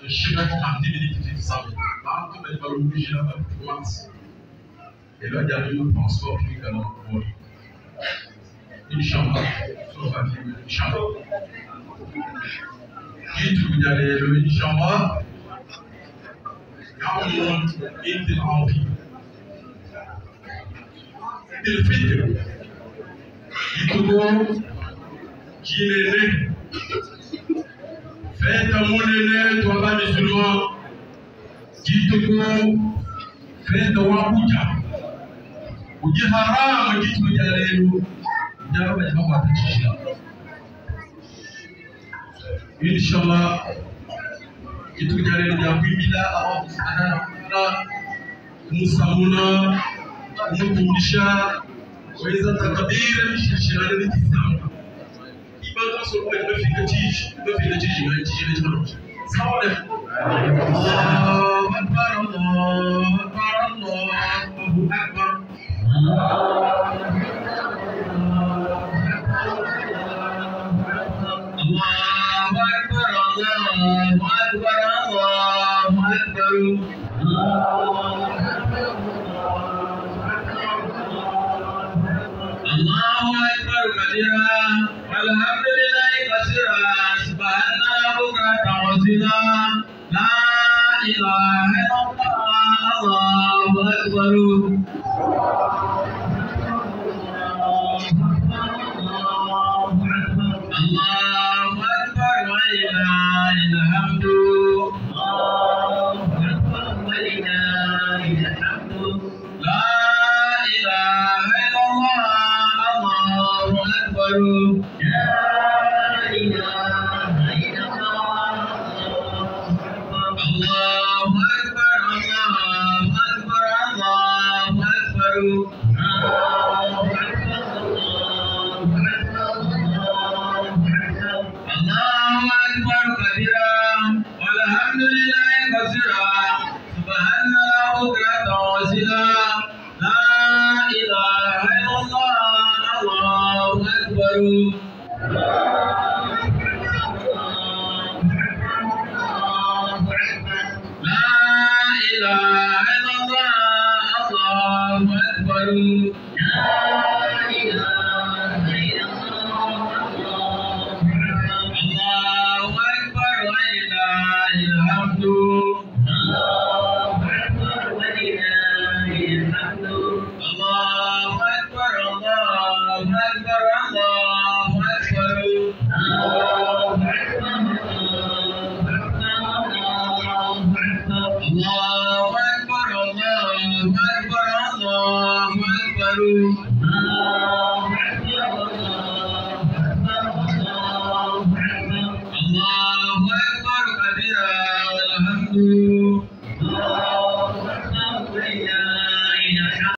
Shiva parti de sabe. Tanto ele falou que já vai mais. Ele vai dar um transport que não pode. Inshallah, só vai vir inshallah. Que tu já leu inshallah. Calma, entre alvi. Ele fica. E tu qui est né. Faites mon aîné, toi va musulman. Dites-moi, faites wabuja. Uji haram, dites-moi jalelu. Jalo ya baba atajishia. Inshallah, dites-moi jalelu ya bibila Allah subhanahu wa ta'ala. Musamuna, mutundisha, weza takabira mishishirana nitisama. Ibada soko imefika chichi, sawa leo. Allahu Akbar, Allahu Akbar, Allahu Akbar. Allahu Akbar, Allahu Akbar, Allahu Akbar. Allahu Akbar kabira. Alhamdulillah kasira. Subhanallah bukratan wa asila. La ilaha illallah. Allahu Akbar. Allahu Akbar wa lillahil hamdu. Allahu Akbar wa lillahil hamdu. La ilaha illallah. Allahu Akbar. Allahu Akbar.